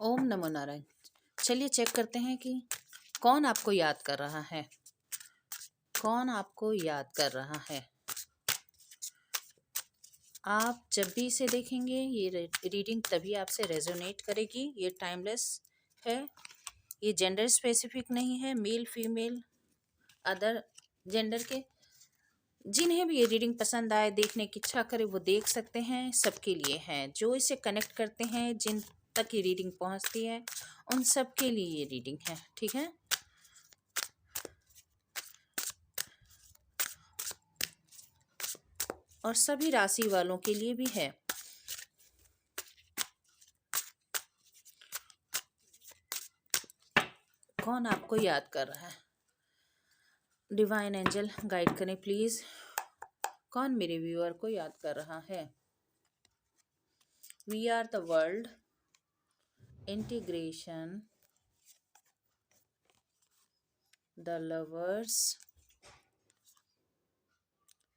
ओम नमो नारायण। चलिए चेक करते हैं कि कौन आपको याद कर रहा है। कौन आपको याद कर रहा है। आप जब भी इसे देखेंगे ये रीडिंग तभी आपसे रेजोनेट करेगी। ये टाइमलेस है, ये जेंडर स्पेसिफिक नहीं है। मेल फीमेल अदर जेंडर के जिन्हें भी ये रीडिंग पसंद आए, देखने की इच्छा करे, वो देख सकते हैं। सबके लिए है, जो इसे कनेक्ट करते हैं, जिन तक ये रीडिंग पहुंचती है, उन सब के लिए ये रीडिंग है। ठीक है, और सभी राशि वालों के लिए भी है। कौन आपको याद कर रहा है। डिवाइन एंजल गाइड करें प्लीज। कौन मेरे व्यूअर को याद कर रहा है। We are the world, integration, the lovers,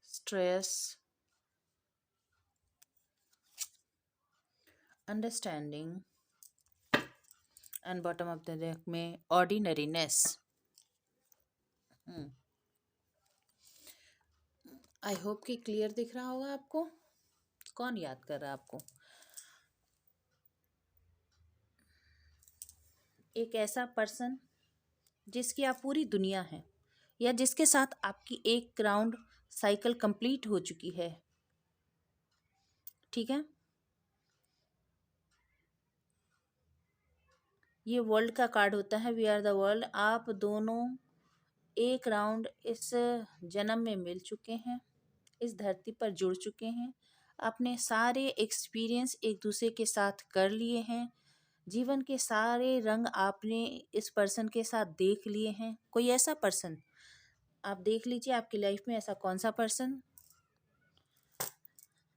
stress, understanding and bottom of the deck में ऑर्डिनरीनेस। आई होप कि क्लियर दिख रहा होगा आपको। कौन याद कर रहा है आपको। एक ऐसा पर्सन जिसकी आप पूरी दुनिया है, या जिसके साथ आपकी एक राउंड साइकिल कंप्लीट हो चुकी है। ठीक है, ये वर्ल्ड का कार्ड होता है। We are the world. आप दोनों एक राउंड इस जन्म में मिल चुके हैं, इस धरती पर जुड़ चुके हैं। आपने सारे एक्सपीरियंस एक दूसरे के साथ कर लिए हैं। जीवन के सारे रंग आपने इस पर्सन के साथ देख लिए हैं। कोई ऐसा पर्सन आप देख लीजिए आपकी लाइफ में, ऐसा कौन सा पर्सन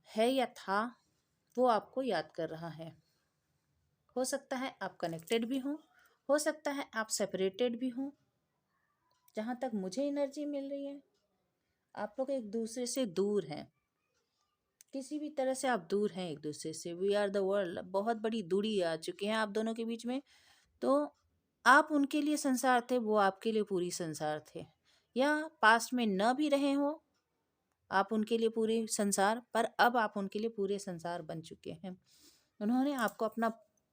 है या था, वो आपको याद कर रहा है। हो सकता है आप कनेक्टेड भी हो सकता है आप सेपरेटेड भी हों। जहाँ तक मुझे एनर्जी मिल रही है, आप लोग एक दूसरे से दूर हैं। किसी भी तरह से आप दूर हैं एक दूसरे से। वी आर द वर्ल्ड, बहुत बड़ी दूरी आ चुकी है आप दोनों के बीच में। तो आप उनके लिए संसार थे, वो आपके लिए पूरी संसार थे। या पास्ट में न भी रहे हो आप उनके लिए पूरे संसार, पर अब आप उनके लिए पूरे संसार बन चुके हैं। उन्होंने आपको अपना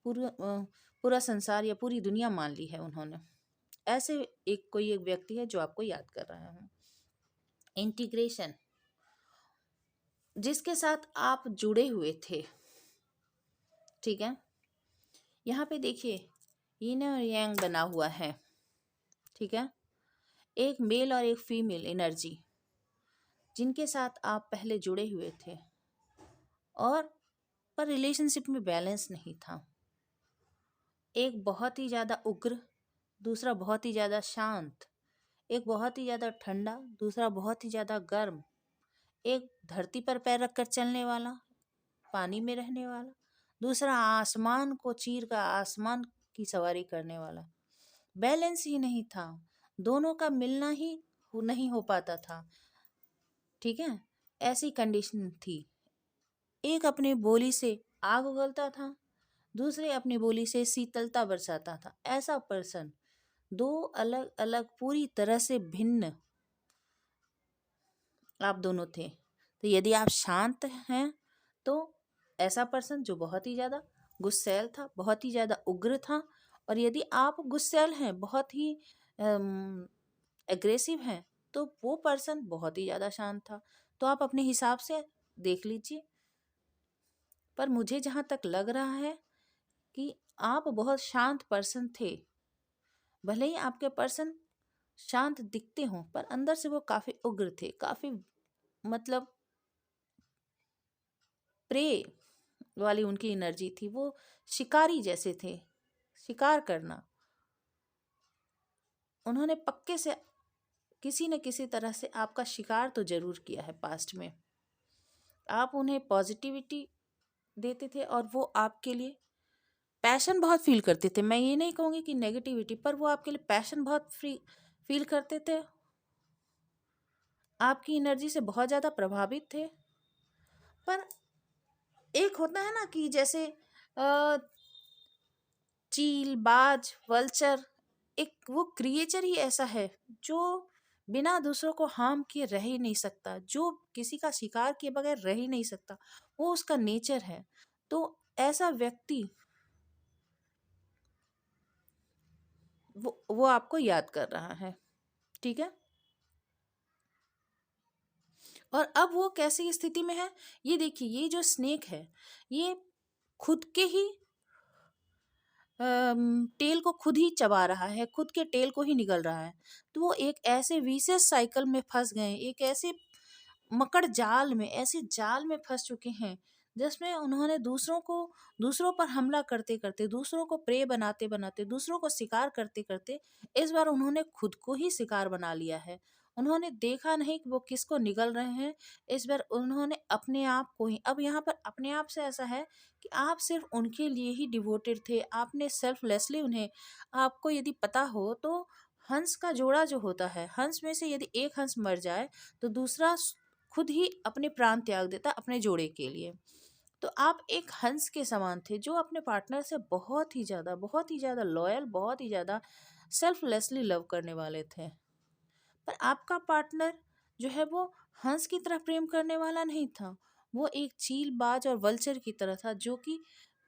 पूरा संसार या पूरी दुनिया मान ली है उन्होंने। ऐसे कोई एक व्यक्ति है जो आपको याद कर रहा है। इंटीग्रेशन, जिसके साथ आप जुड़े हुए थे। ठीक है, यहाँ पे देखिए यीन और यांग बना हुआ है। ठीक है, एक मेल और एक फीमेल एनर्जी, जिनके साथ आप पहले जुड़े हुए थे, और पर रिलेशनशिप में बैलेंस नहीं था। एक बहुत ही ज़्यादा उग्र, दूसरा बहुत ही ज़्यादा शांत। एक बहुत ही ज़्यादा ठंडा, दूसरा बहुत ही ज़्यादा गर्म। एक धरती पर पैर रखकर चलने वाला, पानी में रहने वाला, दूसरा आसमान को चीर कर आसमान की सवारी करने वाला। बैलेंस ही नहीं था, दोनों का मिलना ही नहीं हो पाता था। ठीक है, ऐसी कंडीशन थी। एक अपनी बोली से आग उगलता था, दूसरे अपनी बोली से शीतलता बरसाता था। ऐसा पर्सन, दो अलग अलग पूरी तरह से भिन्न आप दोनों थे। तो यदि आप शांत हैं तो ऐसा पर्सन जो बहुत ही ज़्यादा गुस्सैल था, बहुत ही ज़्यादा उग्र था। और यदि आप गुस्सैल हैं, बहुत ही एग्रेसिव हैं, तो वो पर्सन बहुत ही ज़्यादा शांत था। तो आप अपने हिसाब से देख लीजिए। पर मुझे जहाँ तक लग रहा है कि आप बहुत शांत पर्सन थे। भले ही आपके पर्सन शांत दिखते हों, पर अंदर से वो काफ़ी उग्र थे, काफ़ी मतलब प्रे वाली उनकी एनर्जी थी। वो शिकारी जैसे थे, शिकार करना। उन्होंने पक्के से किसी न किसी तरह से आपका शिकार तो जरूर किया है पास्ट में। आप उन्हें पॉजिटिविटी देते थे और वो आपके लिए पैशन बहुत फील करते थे। मैं ये नहीं कहूँगी कि नेगेटिविटी, पर वो आपके लिए पैशन बहुत फील करते थे। आपकी एनर्जी से बहुत ज़्यादा प्रभावित थे। पर एक होता है ना कि जैसे चील, बाज, वल्चर, एक वो क्रिएचर ही ऐसा है जो बिना दूसरों को हार्म किए रह ही नहीं सकता, जो किसी का शिकार किए बगैर रह ही नहीं सकता, वो उसका नेचर है। तो ऐसा व्यक्ति वो आपको याद कर रहा है, ठीक है। और अब वो कैसी स्थिति में है, ये देखिए, ये जो स्नेक है ये खुद के ही टेल को खुद ही चबा रहा है, खुद के टेल को ही निगल रहा है। तो वो एक ऐसे विशेष साइकिल में फंस गए, एक ऐसे मकड़ जाल में, ऐसे जाल में फंस चुके हैं जिसमें उन्होंने दूसरों पर हमला करते करते, दूसरों को प्रे बनाते बनाते, दूसरों को शिकार करते करते, इस बार उन्होंने खुद को ही शिकार बना लिया है। उन्होंने देखा नहीं कि वो किसको निगल रहे हैं, इस बार उन्होंने अपने आप को ही, अब यहाँ पर अपने आप से ऐसा है कि आप सिर्फ उनके लिए ही डिवोटेड थे, आपने सेल्फलेसली उन्हें, आपको यदि पता हो तो हंस का जोड़ा जो होता है, हंस में से यदि एक हंस मर जाए तो दूसरा खुद ही अपने प्राण त्याग देता अपने जोड़े के लिए। तो आप एक हंस के समान थे जो अपने पार्टनर से बहुत ही ज़्यादा लॉयल, बहुत ही ज़्यादा सेल्फलेसली लव करने वाले थे। पर आपका पार्टनर जो है वो हंस की तरह प्रेम करने वाला नहीं था, वो एक चील, बाज और वल्चर की तरह था जो कि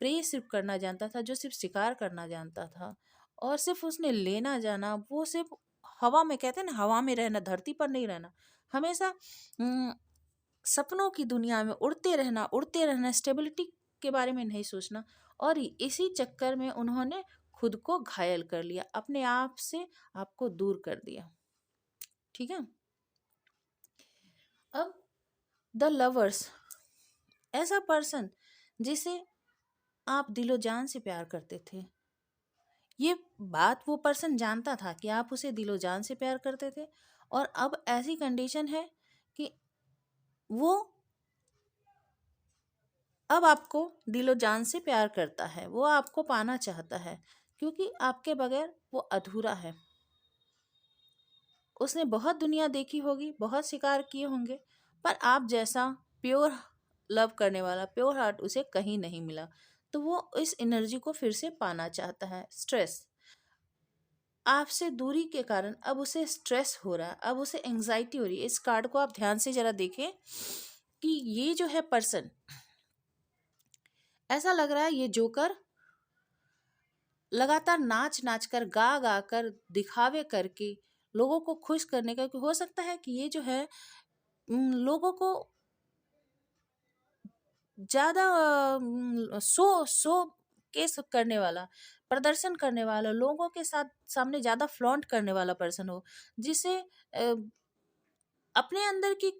प्रे सिर्फ करना जानता था, जो सिर्फ शिकार करना जानता था, और सिर्फ उसने लेना जाना, वो सिर्फ हवा में, कहते हैं ना हवा में रहना, धरती पर नहीं रहना, हमेशा सपनों की दुनिया में उड़ते रहना, स्टेबिलिटी के बारे में नहीं सोचना। और इसी चक्कर में उन्होंने खुद को घायल कर लिया, अपने आप से आपको दूर कर दिया, ठीक है। अब द लवर्स, ऐसा पर्सन जिसे आप दिलो जान से प्यार करते थे, ये बात वो पर्सन जानता था कि आप उसे दिलो जान से प्यार करते थे, और अब ऐसी कंडीशन है कि वो अब आपको दिलो जान से प्यार करता है, वो आपको पाना चाहता है, क्योंकि आपके बगैर वो अधूरा है। उसने बहुत दुनिया देखी होगी, बहुत शिकार किए होंगे, पर आप जैसा प्योर लव करने वाला, प्योर हार्ट उसे कहीं नहीं मिला। तो वो इस एनर्जी को फिर से पाना चाहता है। स्ट्रेस, आपसे दूरी के कारण अब उसे स्ट्रेस हो रहा है, अब उसे एंजाइटी हो रही है। इस कार्ड को आप ध्यान से जरा देखें कि ये जो है पर्सन, ऐसा लग रहा है ये जोकर लगातार नाच नाच कर, गा गा कर, दिखावे करके लोगों को खुश करने का, हो सकता है कि ये जो है लोगों को ज़्यादा शो केस करने वाला, प्रदर्शन करने वाला, लोगों के साथ सामने ज़्यादा फ्लॉन्ट करने वाला पर्सन हो, जिसे अपने अंदर की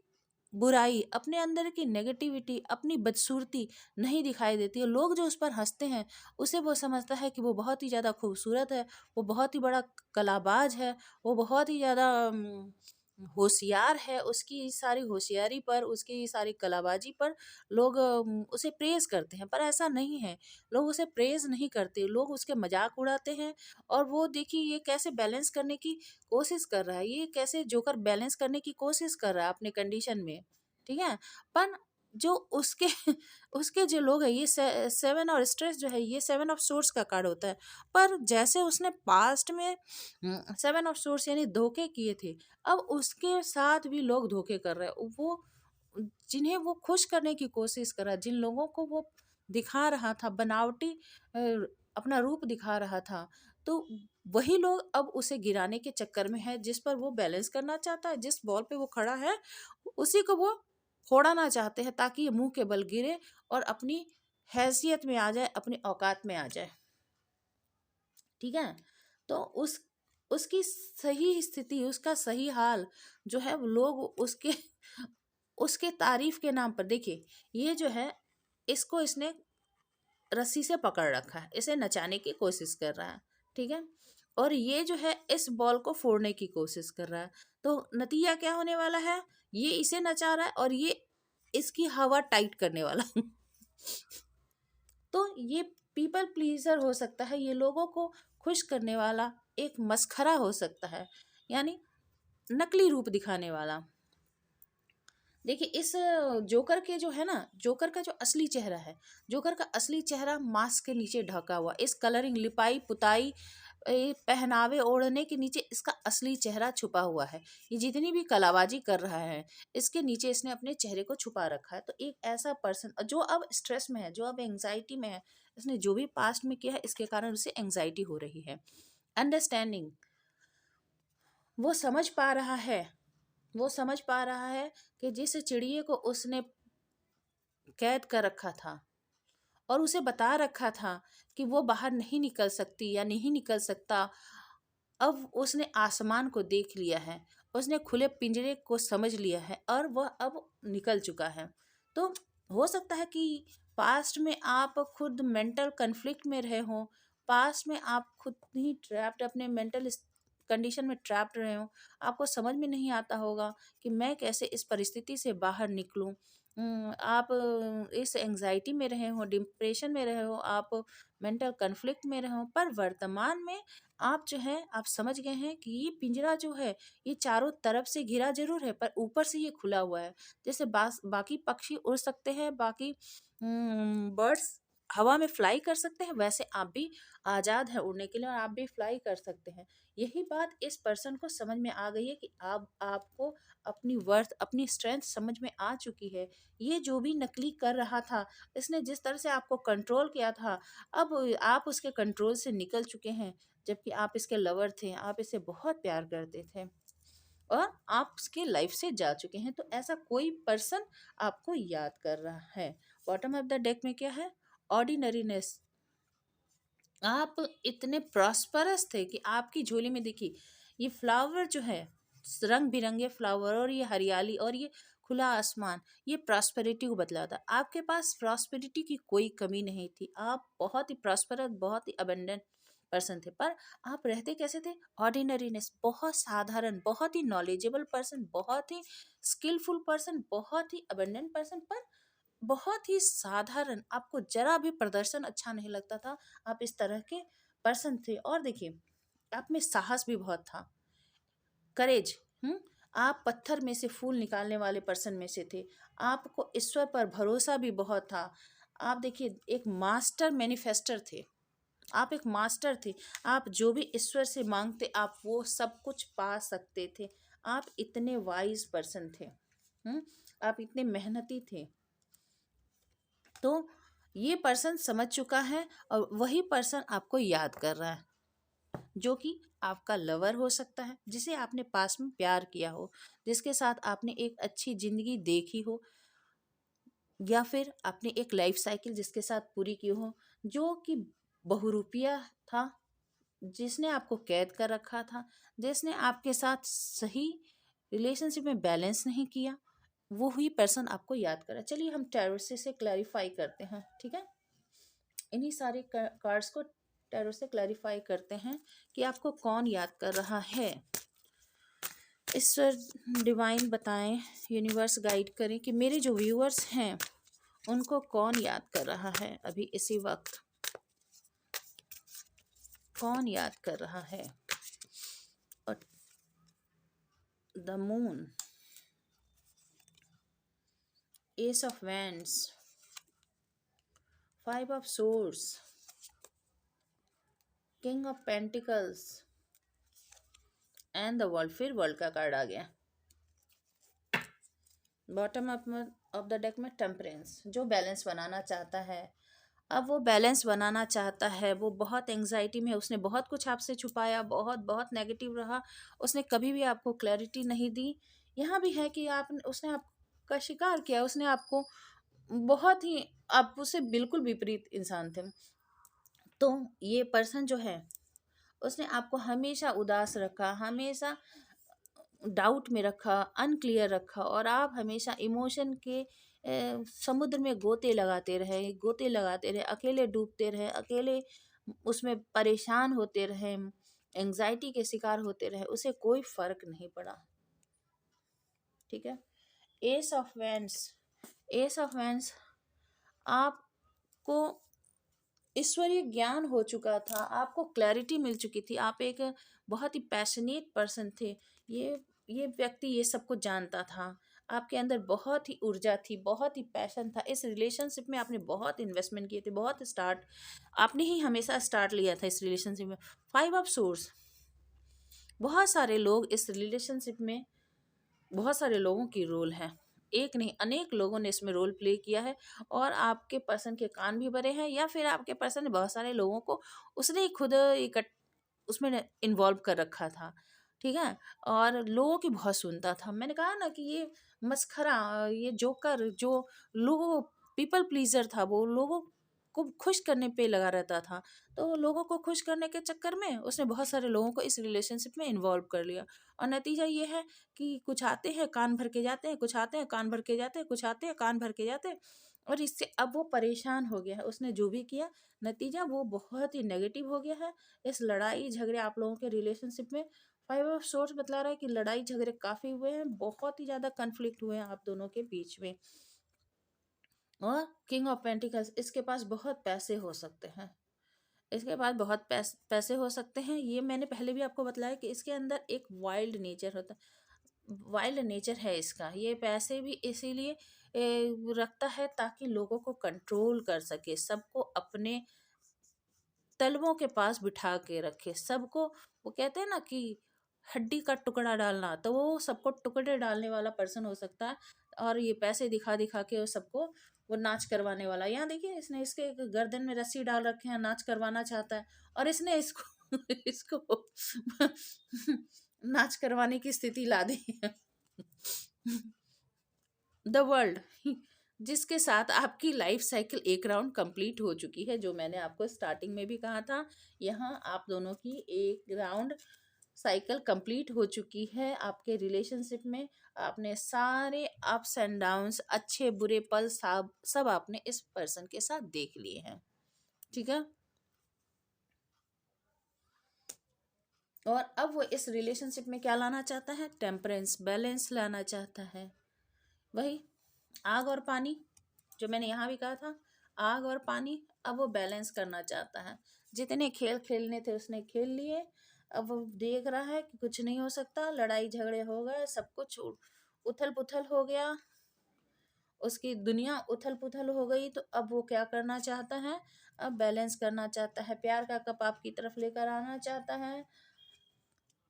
बुराई, अपने अंदर की नेगेटिविटी, अपनी बदसूरती नहीं दिखाई देती है। लोग जो उस पर हंसते हैं, उसे वो समझता है कि वो बहुत ही ज़्यादा खूबसूरत है, वो बहुत ही बड़ा कलाबाज है, वो बहुत ही ज़्यादा होशियार है। उसकी सारी होशियारी पर, उसकी सारी कलाबाजी पर लोग उसे प्रेज़ करते हैं, पर ऐसा नहीं है। लोग उसे प्रेज़ नहीं करते, लोग उसके मजाक उड़ाते हैं। और वो देखिए ये कैसे बैलेंस करने की कोशिश कर रहा है, ये कैसे जोकर बैलेंस करने की कोशिश कर रहा है अपने कंडीशन में, ठीक है। पर जो उसके उसके जो लोग हैं, ये सेवन, और स्ट्रेस जो है ये सेवन ऑफ सोर्स का कार्ड होता है। पर जैसे उसने पास्ट में सेवन ऑफ सोर्स यानी धोखे किए थे, अब उसके साथ भी लोग धोखे कर रहे हैं। वो जिन्हें वो खुश करने की कोशिश कर रहा है, जिन लोगों को वो दिखा रहा था बनावटी, अ, अपना रूप दिखा रहा था, तो वही लोग अब उसे गिराने के चक्कर में है। जिस पर वो बैलेंस करना चाहता है, जिस बॉल पे वो खड़ा है, उसी को वो फोड़ना चाहते हैं ताकि ये मुंह के बल गिरे और अपनी हैसियत में आ जाए, अपनी औकात में आ जाए, ठीक है। तो उसकी सही स्थिति, उसका सही हाल जो है, वो लोग उसके उसके तारीफ के नाम पर, देखिए ये जो है, इसको इसने रस्सी से पकड़ रखा है, इसे नचाने की कोशिश कर रहा है, ठीक है। और ये जो है इस बॉल को फोड़ने की कोशिश कर रहा है। तो नतीजा क्या होने वाला है, ये इसे नचा रहा है और ये इसकी हवा टाइट करने वाला तो ये पीपल प्लीजर हो सकता है, ये लोगों को खुश करने वाला एक मस्खरा हो सकता है, यानी नकली रूप दिखाने वाला। देखिए इस जोकर के जो है ना, जोकर का जो असली चेहरा है, जोकर का असली चेहरा मास्क के नीचे ढका हुआ, इस कलरिंग, लिपाई पुताई, पहनावे ओढ़ने के नीचे इसका असली चेहरा छुपा हुआ है। ये जितनी भी कलाबाजी कर रहा है, इसके नीचे इसने अपने चेहरे को छुपा रखा है। तो एक ऐसा पर्सन जो अब स्ट्रेस में है, जो अब एंग्जाइटी में है, इसने जो भी पास्ट में किया है इसके कारण उसे एंग्जाइटी हो रही है। अंडरस्टैंडिंग, वो समझ पा रहा है, वो समझ पा रहा है कि जिस चिड़िए को उसने कैद कर रखा था और उसे बता रखा था कि वो बाहर नहीं निकल सकती या नहीं निकल सकता, अब उसने आसमान को देख लिया है, उसने खुले पिंजरे को समझ लिया है और वह अब निकल चुका है। तो हो सकता है कि पास्ट में आप खुद मेंटल कन्फ्लिक्ट में रहे हो, पास्ट में आप खुद ही ट्रैप्ड, अपने मेंटल कंडीशन में ट्रैप्ड रहे हो, आपको समझ में नहीं आता होगा कि मैं कैसे इस परिस्थिति से बाहर निकलूं। आप इस एंजाइटी में रहे हो, डिप्रेशन में रहे हो, आप मेंटल कन्फ्लिक्ट में रहे हो, पर वर्तमान में आप जो है आप समझ गए हैं कि ये पिंजरा जो है ये चारों तरफ से घिरा जरूर है पर ऊपर से ये खुला हुआ है। जैसे बाकी पक्षी उड़ सकते हैं, बाकी बर्ड्स हवा में फ्लाई कर सकते हैं, वैसे आप भी आज़ाद है उड़ने के लिए और आप भी फ्लाई कर सकते हैं। यही बात इस पर्सन को समझ में आ गई है कि आपको अपनी वर्थ, अपनी स्ट्रेंथ समझ में आ चुकी है। ये जो भी नकली कर रहा था, इसने जिस तरह से आपको कंट्रोल किया था, अब आप उसके कंट्रोल से निकल चुके हैं। जबकि आप इसके लवर थे, आप इसे बहुत प्यार करते थे और आप उसके लाइफ से जा चुके हैं। तो ऐसा कोई पर्सन आपको याद कर रहा है। बॉटम ऑफ द डेक में क्या है? ऑर्डिनरीनेस। आप इतने प्रॉस्परस थे कि आपकी झोली में देखिए ये फ्लावर जो है, रंग बिरंगे फ्लावर और ये हरियाली और ये खुला आसमान, ये प्रॉस्पेरिटी को बतलाता। आपके पास प्रॉस्पेरिटी की कोई कमी नहीं थी, आप बहुत ही प्रॉस्परस, बहुत ही अबंडेंट पर्सन थे। पर आप रहते कैसे थे? ऑर्डिनरीनेस, बहुत साधारण, बहुत ही नॉलेजेबल पर्सन, बहुत ही स्किलफुल पर्सन, बहुत ही अबंडेंट पर्सन, पर बहुत ही साधारण, आपको जरा भी प्रदर्शन अच्छा नहीं लगता था। आप इस तरह के पर्सन थे और देखिए आप में साहस भी बहुत था, करेज। आप पत्थर में से फूल निकालने वाले पर्सन में से थे। आपको ईश्वर पर भरोसा भी बहुत था। आप देखिए एक मास्टर मैनिफेस्टर थे, आप एक मास्टर थे। आप जो भी ईश्वर से मांगते आप वो सब कुछ पा सकते थे। आप इतने वाइज पर्सन थे। आप इतने मेहनती थे। तो ये पर्सन समझ चुका है और वही पर्सन आपको याद कर रहा है, जो कि आपका लवर हो सकता है, जिसे आपने पास में प्यार किया हो, जिसके साथ आपने एक अच्छी जिंदगी देखी हो, या फिर आपने एक लाइफ साइकिल जिसके साथ पूरी की हो, जो कि बहुरूपिया था, जिसने आपको कैद कर रखा था, जिसने आपके साथ सही रिलेशनशिप में बैलेंस नहीं किया, वो ही पर्सन आपको याद करा। चलिए हम टैरो से क्लैरिफाई करते हैं, ठीक है? इन्हीं सारे कार्ड्स को टैरो से क्लैरिफाई करते हैं कि आपको कौन याद कर रहा है। ईश्वर डिवाइन बताएं, यूनिवर्स गाइड करें कि मेरे जो व्यूअर्स हैं उनको कौन याद कर रहा है अभी इसी वक्त, कौन याद कर रहा है। और the moon, S of wands, 5 of swords, king of pentacles and the world. फिर वर्ल्ड का कार्ड आ गया। बॉटम ऑफ द डेक में टेम्परेंस, जो बैलेंस बनाना चाहता है, अब वो बैलेंस बनाना चाहता है। वो बहुत एंग्जाइटी में है, उसने बहुत कुछ आपसे छुपाया, बहुत बहुत नेगेटिव रहा, उसने कभी भी आपको क्लैरिटी नहीं दी। यहाँ भी है कि आप उसने आपका शिकार किया, उसने आपको बहुत ही, आप उससे बिल्कुल विपरीत इंसान थे। तो ये पर्सन जो है उसने आपको हमेशा उदास रखा, हमेशा डाउट में रखा, अनक्लियर रखा और आप हमेशा इमोशन के समुद्र में गोते लगाते रहे, गोते लगाते रहे, अकेले डूबते रहे, अकेले उसमें परेशान होते रहे, एंजाइटी के शिकार होते रहे, उसे कोई फर्क नहीं पड़ा। ठीक है? S of wands, S of wands, आपको ईश्वरीय ज्ञान हो चुका था, आपको क्लैरिटी मिल चुकी थी, आप एक बहुत ही पैशनेट पर्सन थे। ये व्यक्ति ये सब कुछ जानता था। आपके अंदर बहुत ही ऊर्जा थी, बहुत ही पैशन था, इस रिलेशनशिप में आपने बहुत इन्वेस्टमेंट किए थे, बहुत स्टार्ट आपने ही हमेशा स्टार्ट लिया था इस रिलेशनशिप में। 5 ऑफ सोर्स, बहुत सारे लोग इस रिलेशनशिप में, बहुत सारे लोगों की रोल है, एक नहीं अनेक लोगों ने इसमें रोल प्ले किया है, और आपके पर्सन के कान भी भरे हैं, या फिर आपके पर्सन ने बहुत सारे लोगों को उसने ही खुद उसमें इन्वॉल्व कर रखा था, ठीक है। और लोगों की बहुत सुनता था, मैंने कहा ना कि ये मस्खरा, ये जोकर जो लोगों, पीपल प्लीजर था, वो लोगों को खुश करने पे लगा रहता था। तो लोगों को खुश करने के चक्कर में उसने बहुत सारे लोगों को इस रिलेशनशिप में इन्वॉल्व कर लिया, और नतीजा ये है कि कुछ आते हैं कान भर के जाते हैं, कुछ आते हैं कान भर के जाते हैं, कुछ आते हैं कान भर के जाते हैं, और इससे अब वो परेशान हो गया है। उसने जो भी किया, नतीजा वो बहुत ही नेगेटिव हो गया है। इस लड़ाई झगड़े आप लोगों के रिलेशनशिप में 5 ऑफ सोर्स बतला रहा है कि लड़ाई झगड़े काफ़ी हुए हैं, बहुत ही ज़्यादा कन्फ्लिक्ट हुए हैं आप दोनों के बीच में। और किंग ऑफ पेंटिकल्स, इसके पास बहुत पैसे हो सकते हैं, इसके पास बहुत पैसे हो सकते हैं। ये मैंने पहले भी आपको बतलाया कि इसके अंदर एक वाइल्ड नेचर होता है, वाइल्ड नेचर है इसका। ये पैसे भी इसीलिए रखता है ताकि लोगों को कंट्रोल कर सके, सबको अपने तलवों के पास बिठा के रखे, सबको। वो कहते हैं ना कि हड्डी का टुकड़ा डालना, तो वो सबको टुकड़े डालने वाला पर्सन हो सकता है, और ये पैसे दिखा दिखा के सबको वो नाच करवाने वाला। यहाँ देखिए, इसने इसके गर्दन में रस्सी डाल रखे हैं, नाच करवाना चाहता है, और इसने इसको इसको नाच करवाने की स्थिति ला दी है। द वर्ल्ड, जिसके साथ आपकी लाइफ साइकिल एक राउंड कंप्लीट हो चुकी है, जो मैंने आपको स्टार्टिंग में भी कहा था। यहाँ आप दोनों की एक राउंड साइकिल कंप्लीट हो चुकी है आपके रिलेशनशिप में। आपने सारे अप्स एंड डाउन्स, अच्छे बुरे पल, सब आपने इस पर्सन के साथ देख लिए हैं, ठीक है। और अब वो इस रिलेशनशिप में क्या लाना चाहता है? टेम्परेंस, बैलेंस लाना चाहता है। वही आग और पानी, जो मैंने यहाँ भी कहा था, आग और पानी, अब वो बैलेंस करना चाहता है। जितने खेल खेलने थे उसने खेल लिए, अब वो देख रहा है कि कुछ नहीं हो सकता, लड़ाई झगड़े हो गए, सब कुछ उथल पुथल हो गया, उसकी दुनिया उथल पुथल हो गई। तो अब वो क्या करना चाहता है? अब बैलेंस करना चाहता है, प्यार का कप आपकी तरफ लेकर आना चाहता है।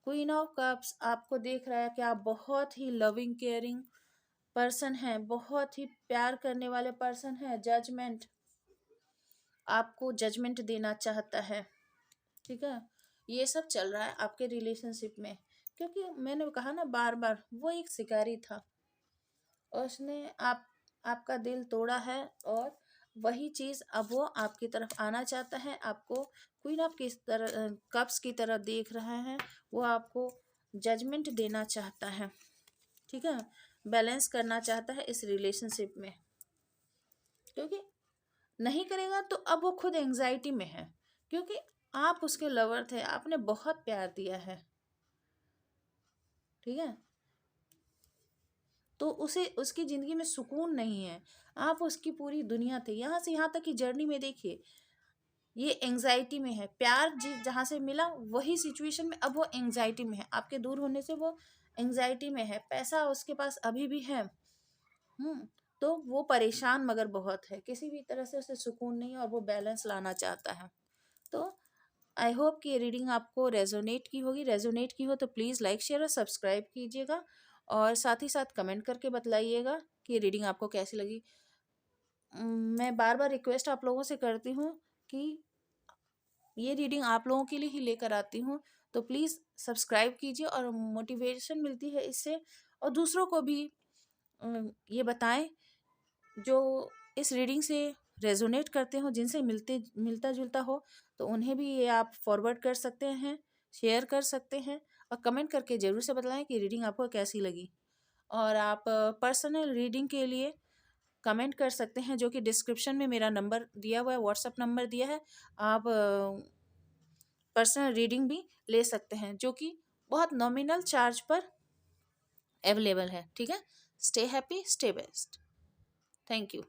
क्वीन ऑफ कप्स आपको देख रहा है कि आप बहुत ही लविंग केयरिंग पर्सन है, बहुत ही प्यार करने वाले पर्सन है। जजमेंट, आपको जजमेंट देना चाहता है, ठीक है। ये सब चल रहा है आपके रिलेशनशिप में, क्योंकि मैंने कहा ना बार बार, वो एक शिकारी था, और उसने आपका दिल तोड़ा है, और वही चीज़ अब वो आपकी तरफ आना चाहता है। आपको क्वीन ऑफ किस तरह कप्स की तरह देख रहा है, वो आपको जजमेंट देना चाहता है, ठीक है। बैलेंस करना चाहता है इस रिलेशनशिप में, क्योंकि नहीं करेगा तो अब वो खुद एंजाइटी में है, क्योंकि आप उसके लवर थे, आपने बहुत प्यार दिया है, ठीक है। तो उसे उसकी ज़िंदगी में सुकून नहीं है, आप उसकी पूरी दुनिया थे। यहाँ से यहाँ तक की जर्नी में देखिए, ये एंजाइटी में है। प्यार जहाँ से मिला वही सिचुएशन में अब वो एंजाइटी में है, आपके दूर होने से वो एंजाइटी में है। पैसा उसके पास अभी भी है, तो वो परेशान मगर बहुत है, किसी भी तरह से उसे सुकून नहीं है, और वो बैलेंस लाना चाहता है। तो आई होप कि ये रीडिंग आपको रेजोनेट की होगी। रेजोनेट की हो तो प्लीज़ लाइक शेयर और सब्सक्राइब कीजिएगा, और साथ ही साथ कमेंट करके बतलाइएगा कि ये रीडिंग आपको कैसी लगी। मैं बार बार रिक्वेस्ट आप लोगों से करती हूँ कि ये रीडिंग आप लोगों के लिए ही लेकर आती हूँ, तो प्लीज़ सब्सक्राइब कीजिए, और मोटिवेशन मिलती है इससे, और दूसरों को भी ये बताएं जो इस रीडिंग से रेजोनेट करते हो, जिनसे मिलता जुलता हो, तो उन्हें भी ये आप फॉरवर्ड कर सकते हैं, शेयर कर सकते हैं, और कमेंट करके ज़रूर से बताएं कि रीडिंग आपको कैसी लगी। और आप पर्सनल रीडिंग के लिए कमेंट कर सकते हैं, जो कि डिस्क्रिप्शन में मेरा नंबर दिया हुआ है, व्हाट्सअप नंबर दिया है। आप पर्सनल रीडिंग भी ले सकते हैं, जो कि बहुत नॉमिनल चार्ज पर अवेलेबल है, ठीक है। Stay happy, stay best, thank you.